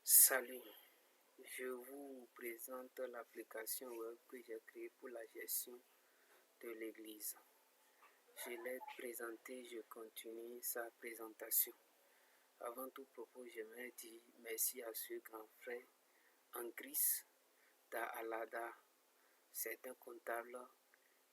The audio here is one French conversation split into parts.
Salut, je vous présente l'application web que j'ai créée pour la gestion de l'église. Je l'ai présentée, je continue sa présentation. Avant tout propos, j'aimerais dire merci à ce grand frère en Christ, Alada. C'est un comptable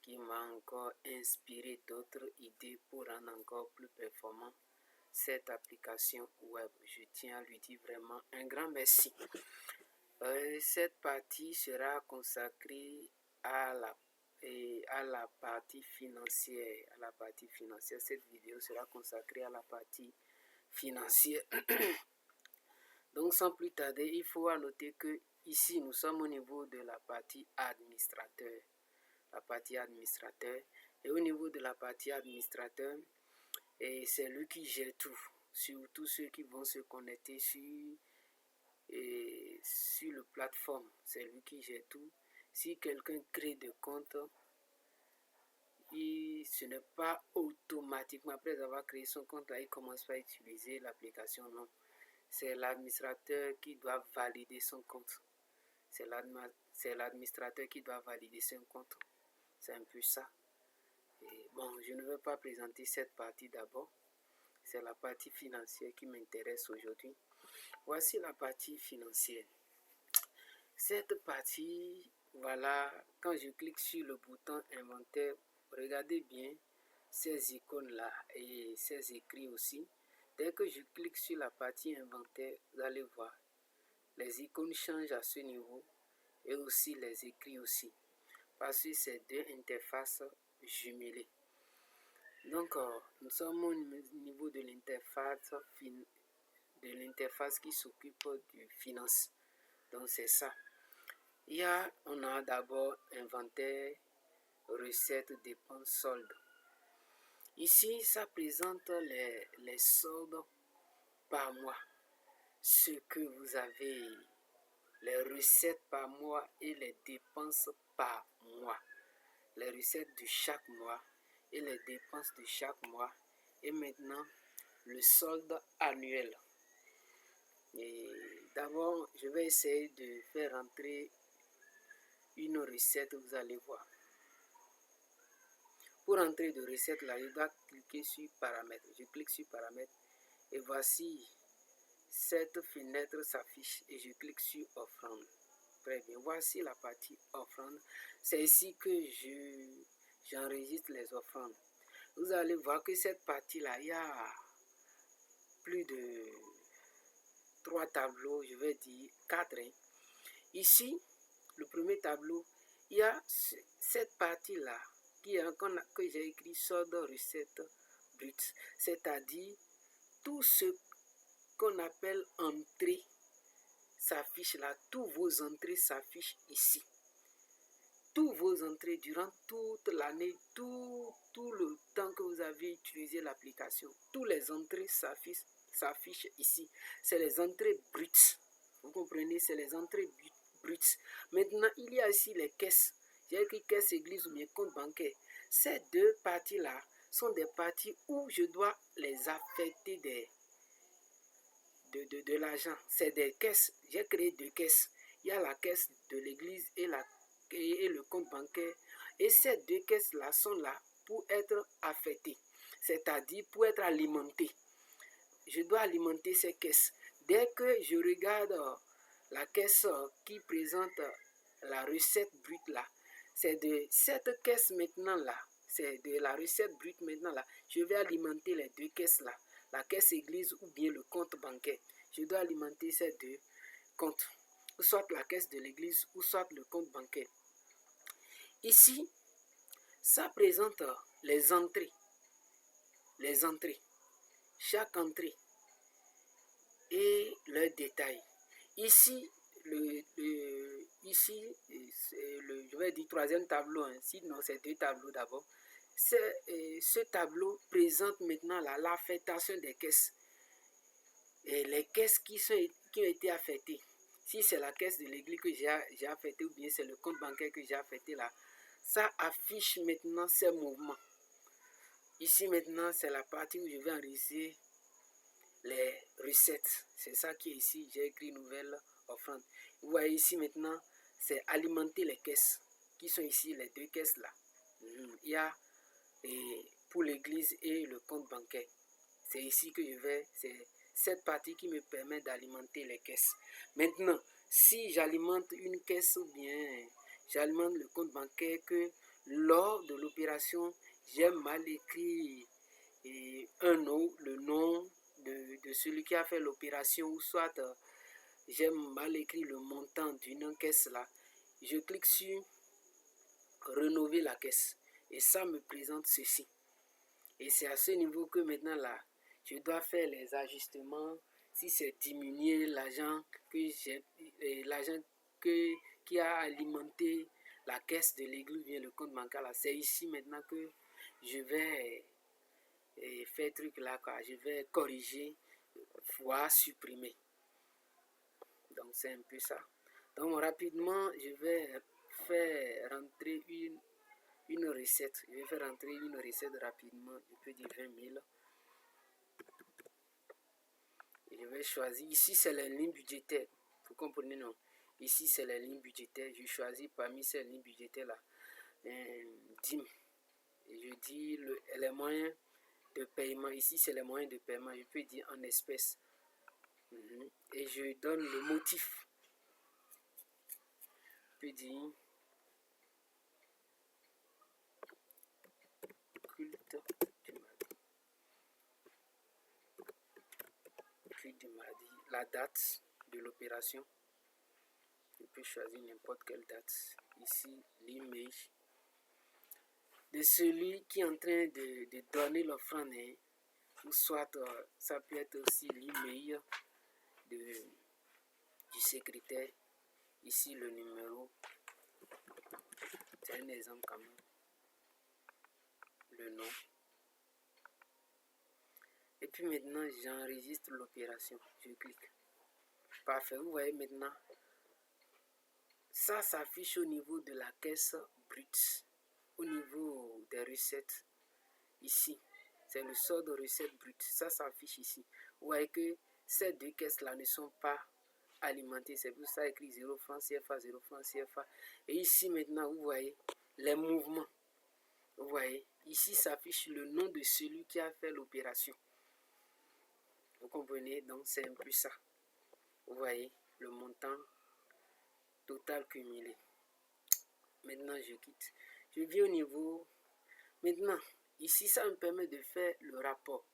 qui m'a encore inspiré d'autres idées pour rendre encore plus performant cette application web. Je tiens à lui dire vraiment un grand merci. Cette partie sera consacrée à la partie financière. Cette vidéo sera consacrée à la partie financière. Donc sans plus tarder, il faut noter que ici nous sommes au niveau de la partie administrateur. Et au niveau de la partie administrateur, c'est lui qui gère tout, surtout ceux qui vont se connecter sur le plateforme. C'est lui qui gère tout. Si quelqu'un crée des comptes, ce n'est pas automatiquement après avoir créé son compte, là, il commence pas à utiliser l'application. Non, c'est l'administrateur qui doit valider son compte. C'est l'administrateur qui doit valider son compte. C'est un peu ça. Et bon, je ne vais pas présenter cette partie d'abord. C'est la partie financière qui m'intéresse aujourd'hui. Voici la partie financière. Cette partie, voilà, quand je clique sur le bouton inventaire, regardez bien ces icônes-là et ces écrits aussi. Dès que je clique sur la partie inventaire, vous allez voir, les icônes changent à ce niveau et aussi les écrits aussi, parce que c'est deux interfaces jumelées. Donc, nous sommes au niveau de l'interface qui s'occupe du finance. Donc, c'est ça. On a d'abord inventaire, recettes, dépenses, soldes. Ici, ça présente les soldes par mois. Ce que vous avez, les recettes par mois et les dépenses par mois. Les recettes de chaque mois et les dépenses de chaque mois. Et maintenant, le solde annuel. Et d'abord, je vais essayer de faire entrer une recette, vous allez voir. Pour entrer de recette là, je dois cliquer sur paramètres. Je clique sur paramètres et voici cette fenêtre s'affiche et je clique sur offrande. Très bien, voici la partie offrande. C'est ici que j'enregistre les offrandes. Vous allez voir que cette partie là, il y a plus de 3 tableaux, je vais dire 4. Ici, le premier tableau, il y a cette partie-là que j'ai écrit solde recette brute, c'est-à-dire tout ce qu'on appelle entrée s'affiche là, tous vos entrées s'affichent ici. Tous vos entrées durant toute l'année, tout le temps que vous avez utilisé l'application, toutes les entrées s'affichent ici. C'est les entrées brutes. Vous comprenez, c'est les entrées brutes. Maintenant, il y a ici les caisses. J'ai écrit caisse église ou mes comptes bancaires. Ces deux parties-là sont des parties où je dois les affecter de l'argent. C'est des caisses. J'ai créé 2 caisses. Il y a la caisse de l'église et le compte bancaire. Et ces 2 caisses-là sont là pour être affectées, c'est-à-dire pour être alimentées. Je dois alimenter ces caisses. Dès que je regarde la caisse qui présente la recette brute là, c'est de cette caisse maintenant là, c'est de la recette brute maintenant là, je vais alimenter les 2 caisses là, la caisse église ou bien le compte bancaire. Je dois alimenter ces 2 comptes, soit la caisse de l'église ou soit le compte bancaire. Ici, ça présente les entrées. Chaque entrée et leurs détails. Ici, je vais dire 3e tableau, sinon c'est 2 tableaux d'abord. Ce tableau présente maintenant l'affectation des caisses. Et les caisses qui ont été affectées. Si c'est la caisse de l'église que j'ai affectée ou bien c'est le compte bancaire que j'ai affecté là, ça affiche maintenant ces mouvements. Ici maintenant, c'est la partie où je vais enregistrer les recettes. C'est ça qui est ici. J'ai écrit nouvelle offrande. Vous voyez ici maintenant, c'est alimenter les caisses qui sont ici, les deux caisses là. Il y a pour l'église et le compte bancaire. C'est ici que je vais, c'est cette partie qui me permet d'alimenter les caisses. Maintenant, si j'alimente une caisse ou bien j'alimente le compte bancaire que lors de l'opération, j'ai mal écrit le nom de celui qui a fait l'opération, ou soit j'ai mal écrit le montant d'une caisse là, je clique sur rénover la caisse et ça me présente ceci. Et c'est à ce niveau que maintenant là, je dois faire les ajustements. Si c'est diminuer l'argent qui a alimenté la caisse de l'église, bien le compte bancaire là, c'est ici maintenant que je vais faire truc là, quoi. Je vais corriger, voire supprimer. Donc c'est un peu ça. Donc rapidement, je vais faire rentrer une recette. Je vais faire rentrer une recette rapidement. Je peux dire 20 000. Et je vais choisir. Ici, c'est la ligne budgétaire. Vous comprenez, non? Ici, c'est la ligne budgétaire. Je choisis parmi ces lignes budgétaires là. DIM. Et je dis les moyens de paiement. Ici, c'est les moyens de paiement. Je peux dire en espèces. Et je donne le motif. Je peux dire culte du mardi. Culte du mardi. La date de l'opération. Je peux choisir n'importe quelle date. Ici, l'email de celui qui est en train de donner l'offrande. Ou soit, ça peut être aussi l'email du secrétaire. Ici, le numéro. C'est un exemple quand même. Le nom. Et puis maintenant, j'enregistre l'opération. Je clique. Parfait. Vous voyez maintenant, ça s'affiche au niveau de la caisse brute. Au niveau des recettes. Ici, c'est le sort de recettes brutes. Ça s'affiche ici. Vous voyez que ces deux caisses-là ne sont pas alimentées. C'est pour ça écrit 0 francs CFA, 0 francs CFA. Et ici, maintenant, vous voyez les mouvements. Vous voyez, ici s'affiche le nom de celui qui a fait l'opération. Vous comprenez? Donc, c'est un peu ça. Vous voyez, le montant total cumulé. Maintenant, je quitte. Je viens au niveau... Maintenant, ici, ça me permet de faire le rapport.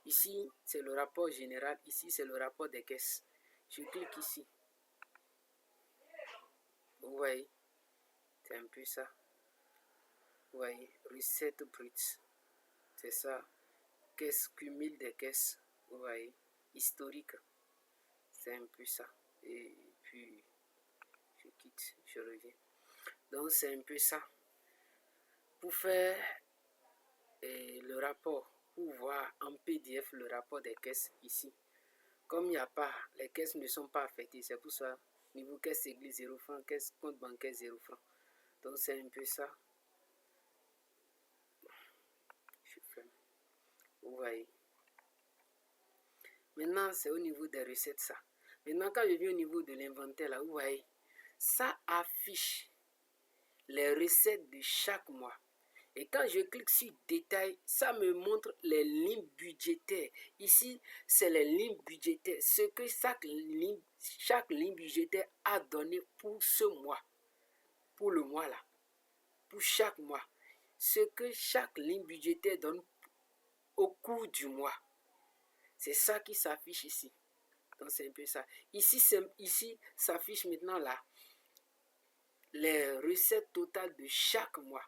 Ici, c'est le rapport général. Ici, c'est le rapport des caisses. Je clique ici. Vous voyez, c'est un peu ça. Vous voyez, recette brute. C'est ça. Caisse, cumul des caisses. Vous voyez, historique. C'est un peu ça. Et puis, je quitte, je reviens. Donc, c'est un peu ça. Pour faire le rapport, pour voir en PDF le rapport des caisses ici. Comme il n'y a pas, les caisses ne sont pas affectées, c'est pour ça, niveau caisse église 0 francs, caisse compte bancaire 0 francs. Donc c'est un peu ça. Je ferme. Vous voyez. Maintenant, c'est au niveau des recettes ça. Maintenant, quand je viens au niveau de l'inventaire là, vous voyez, ça affiche les recettes de chaque mois. Et quand je clique sur détail, ça me montre les lignes budgétaires. Ici, c'est les lignes budgétaires. Ce que chaque ligne budgétaire a donné pour ce mois. Pour le mois là. Pour chaque mois. Ce que chaque ligne budgétaire donne au cours du mois. C'est ça qui s'affiche ici. Donc c'est un peu ça. Ici s'affiche maintenant là les recettes totales de chaque mois.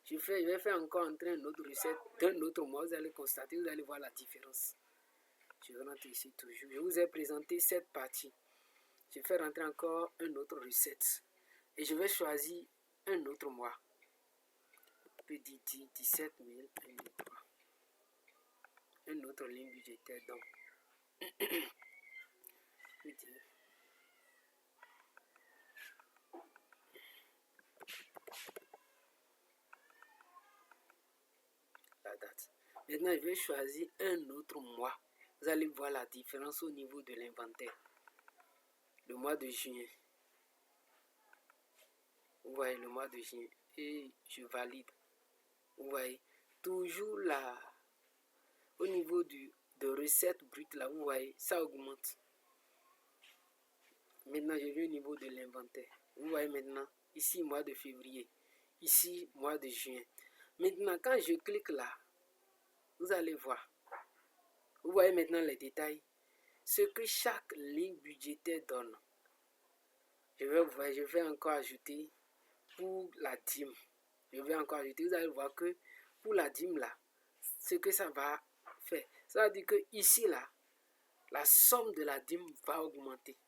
Je vais faire encore entrer une autre recette d'un autre mois. Vous allez constater, vous allez voir la différence. Je rentre ici toujours. Je vous ai présenté cette partie. Je vais rentrer encore une autre recette. Et je vais choisir un autre mois. Je peux dire 17 000, une autre ligne budgétaire. Donc, je peux dire la date. Maintenant, je vais choisir un autre mois. vous allez voir la différence au niveau de l'inventaire. Le mois de juin, vous voyez le mois de juin, et je valide. Vous voyez, toujours là, au niveau de recettes brutes, là, vous voyez, ça augmente. Maintenant, je vais au niveau de l'inventaire. Vous voyez maintenant, ici, mois de février, ici, mois de juin. Maintenant, quand je clique là, vous allez voir. Vous voyez maintenant les détails. Ce que chaque ligne budgétaire donne. Je vais encore ajouter pour la dîme. Je vais encore ajouter. Vous allez voir que pour la dîme là, ce que ça va faire. Ça veut dire que ici là, la somme de la dîme va augmenter.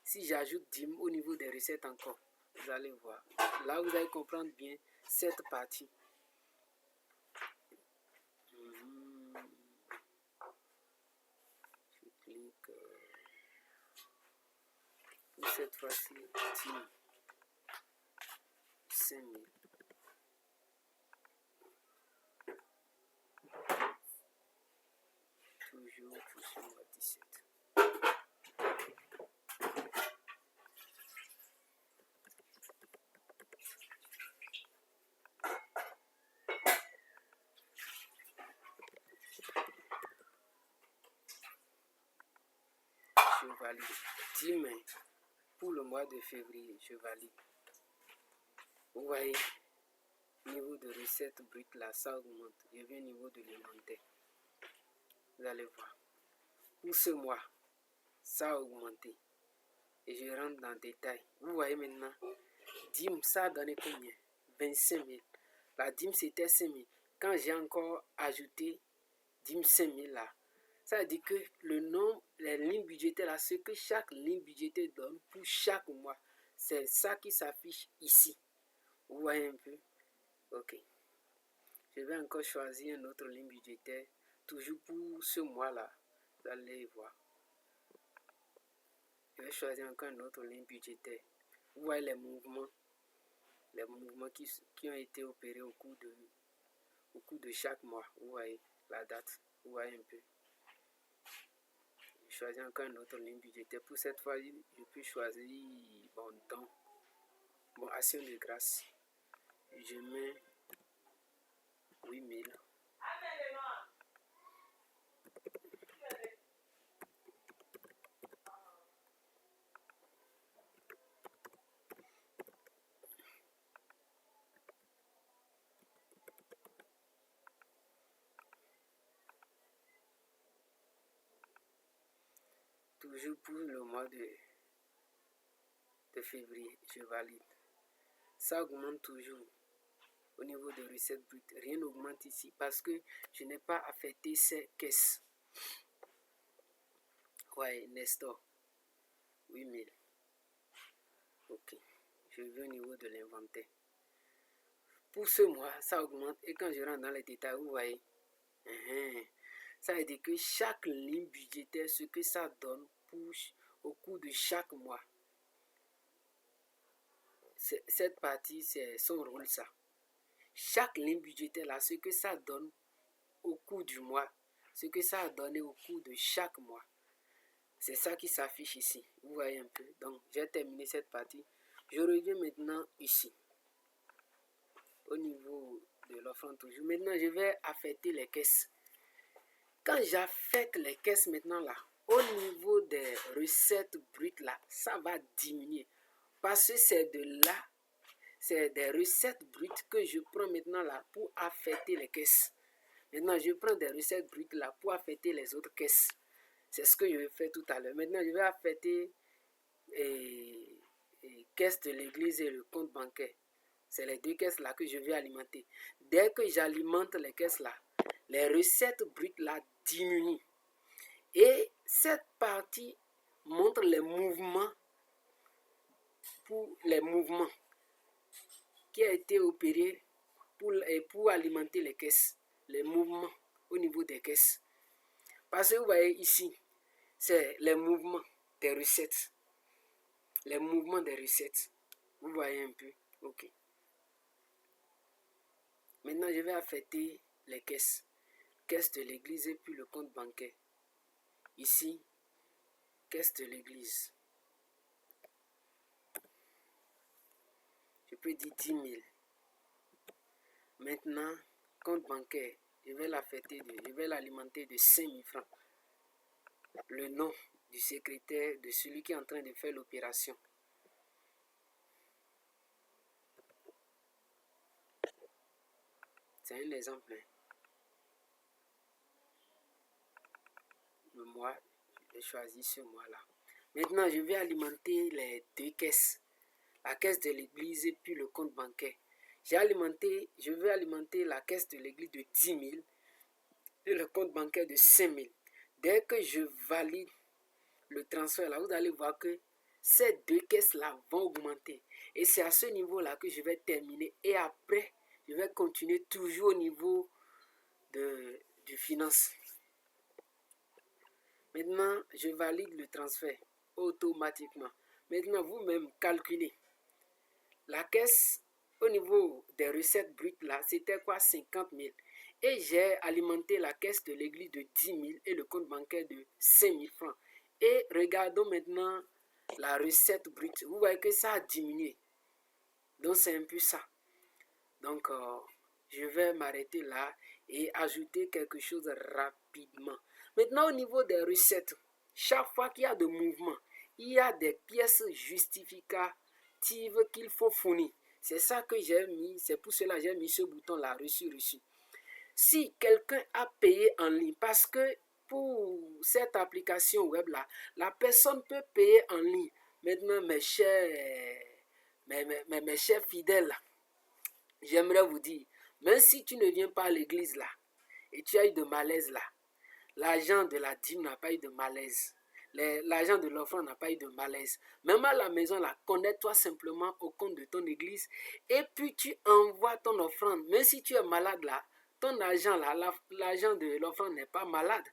Si j'ajoute dîme au niveau des recettes encore, vous allez voir. Là, vous allez comprendre bien cette partie. Je clique. Pour cette fois-ci, dîme. 5000. Toujours pour ce mois 17. Je valide. 10 mai pour le mois de février, je valide. Vous voyez, niveau de recette brute là, ça augmente. Je vais au niveau de l'inventaire. Vous allez voir. Pour ce mois, ça a augmenté. Et je rentre dans le détail. Vous voyez maintenant, dîme, ça a donné combien? 25 000. La dîme, c'était 5 000. Quand j'ai encore ajouté dîme 5 000 là, ça veut dire que le nombre, les lignes budgétaires là, ce que chaque ligne budgétaire donne pour chaque mois, c'est ça qui s'affiche ici. Vous voyez un peu? Ok. Je vais encore choisir une autre ligne budgétaire, toujours pour ce mois-là. Vous allez voir. Je vais choisir encore une autre ligne budgétaire. Vous voyez les mouvements qui ont été opérés au cours de chaque mois. Vous voyez la date. Vous voyez un peu. Je choisis encore une autre ligne budgétaire. Pour cette fois, je peux choisir don. Bon, action de grâce. Je mets 8000. Toujours pour le mois de février, je valide. Ça augmente toujours au niveau de recettes brutes. Rien n'augmente ici parce que je n'ai pas affecté ces caisses. Ouais, Nestor. 8000. Ok. Je vais au niveau de l'inventaire. Pour ce mois, ça augmente. Et quand je rentre dans les détails, vous voyez, ça veut dire que chaque ligne budgétaire, ce que ça donne au cours de chaque mois. Cette partie, c'est son rôle, ça. Chaque ligne budgétaire, là, ce que ça donne au cours du mois, ce que ça a donné au cours de chaque mois. C'est ça qui s'affiche ici. Vous voyez un peu. Donc, j'ai terminé cette partie. Je reviens maintenant ici. Au niveau de l'offrande toujours. Maintenant, je vais affecter les caisses. Quand j'affecte les caisses maintenant là, au niveau des recettes brutes là, ça va diminuer. Parce que c'est de là, c'est des recettes brutes que je prends maintenant là pour affecter les caisses. Maintenant, je prends des recettes brutes là pour affecter les autres caisses. C'est ce que je vais faire tout à l'heure. Maintenant, je vais affecter caisse de l'église et le compte bancaire. C'est les deux caisses là que je vais alimenter. Dès que j'alimente les caisses là, les recettes brutes là diminuent. Et cette partie montre les mouvements qui a été opéré pour alimenter les caisses. Les mouvements au niveau des caisses. Parce que vous voyez ici, c'est les mouvements des recettes. Les mouvements des recettes. Vous voyez un peu? Ok. Maintenant, je vais affecter les caisses. Caisse de l'église et puis le compte bancaire. Ici, caisse de l'église. Je peux dire 10 000. Maintenant, compte bancaire, je vais l'alimenter de 5 000 francs. Le nom du secrétaire, de celui qui est en train de faire l'opération. C'est un exemple. Le mois, j'ai choisi ce mois-là. Maintenant, je vais alimenter les deux caisses. La caisse de l'église et puis le compte bancaire. Je vais alimenter la caisse de l'église de 10 000 et le compte bancaire de 5 000. Dès que je valide le transfert, là, vous allez voir que ces deux caisses-là vont augmenter. Et c'est à ce niveau-là que je vais terminer. Et après, je vais continuer toujours au niveau du finance. Maintenant, je valide le transfert automatiquement. Maintenant, vous-même, calculez. La caisse, au niveau des recettes brutes, là, c'était quoi? 50 000. Et j'ai alimenté la caisse de l'église de 10 000 et le compte bancaire de 5 000 francs. Et regardons maintenant la recette brute. Vous voyez que ça a diminué. Donc, c'est un peu ça. Donc, je vais m'arrêter là et ajouter quelque chose rapidement. Maintenant, au niveau des recettes, chaque fois qu'il y a de mouvement, il y a des pièces justificatives qu'il faut fournir. C'est ça que j'ai mis, c'est pour cela que j'ai mis ce bouton-là, reçu. Si quelqu'un a payé en ligne, parce que pour cette application web-là, la personne peut payer en ligne. Maintenant, mes chers fidèles, j'aimerais vous dire, même si tu ne viens pas à l'église là, et tu as eu de malaise là, l'agent de la dîme n'a pas eu de malaise. L'agent de l'offrande n'a pas eu de malaise. Même à la maison, là, connecte-toi simplement au compte de ton église et puis tu envoies ton offrande. Même si tu es malade là, ton agent là, l'agent de l'offrande n'est pas malade.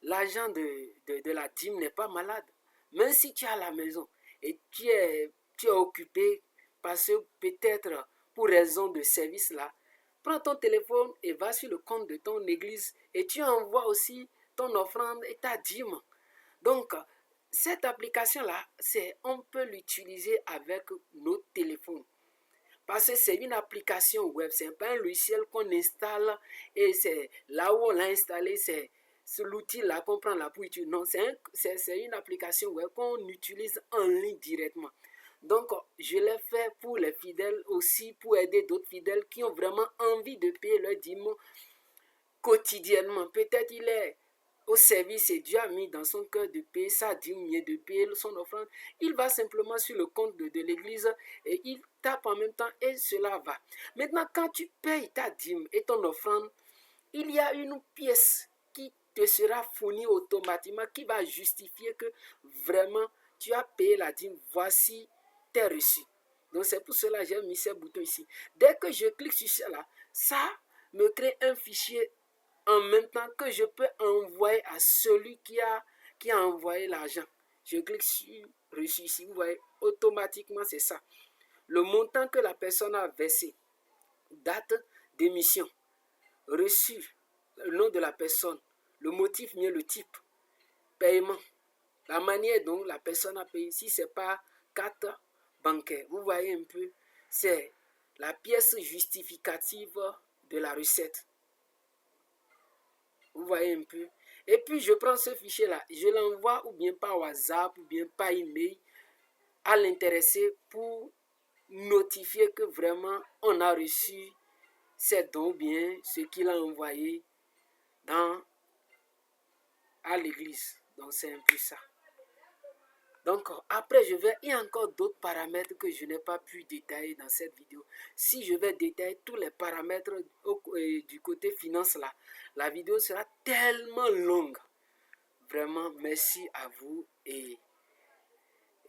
L'agent de la dîme n'est pas malade. Même si tu es à la maison et tu es occupé parce que peut-être pour raison de service là, prends ton téléphone et va sur le compte de ton église et tu envoies aussi ton offrande et ta dîme. Donc, cette application-là, on peut l'utiliser avec nos téléphones. Parce que c'est une application web, ce n'est pas un logiciel qu'on installe et c'est là où on l'a installé, c'est l'outil-là qu'on prend là pour utiliser. Non, c'est une application web qu'on utilise en ligne directement. Donc, je l'ai fait pour les fidèles aussi, pour aider d'autres fidèles qui ont vraiment envie de payer leur dîme quotidiennement. Peut-être il est au service et Dieu a mis dans son cœur de payer sa dîme, de payer son offrande. Il va simplement sur le compte de l'église et il tape en même temps et cela va. Maintenant, quand tu payes ta dîme et ton offrande, il y a une pièce qui te sera fournie automatiquement qui va justifier que vraiment tu as payé la dîme. Voici tes reçus. Donc c'est pour cela que j'ai mis ce bouton ici. Dès que je clique sur cela, ça me crée un fichier en même temps que je peux envoyer à celui qui a envoyé l'argent. Je clique sur reçu ici, vous voyez, automatiquement c'est ça. Le montant que la personne a versé, date d'émission, reçu, le nom de la personne, le motif, mieux le type, paiement, la manière dont la personne a payé. Si ce n'est pas carte bancaire, vous voyez un peu, c'est la pièce justificative de la recette. Vous voyez un peu. Et puis, je prends ce fichier-là, je l'envoie ou bien par WhatsApp ou bien par email à l'intéressé pour notifier que vraiment on a reçu ces dons ou bien ce qu'il a envoyé à l'église. Donc, c'est un peu ça. Donc, après, il y a encore d'autres paramètres que je n'ai pas pu détailler dans cette vidéo. Si je vais détailler tous les paramètres du côté finance là, la vidéo sera tellement longue. Vraiment, merci à vous et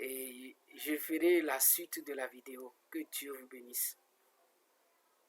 je ferai la suite de la vidéo. Que Dieu vous bénisse.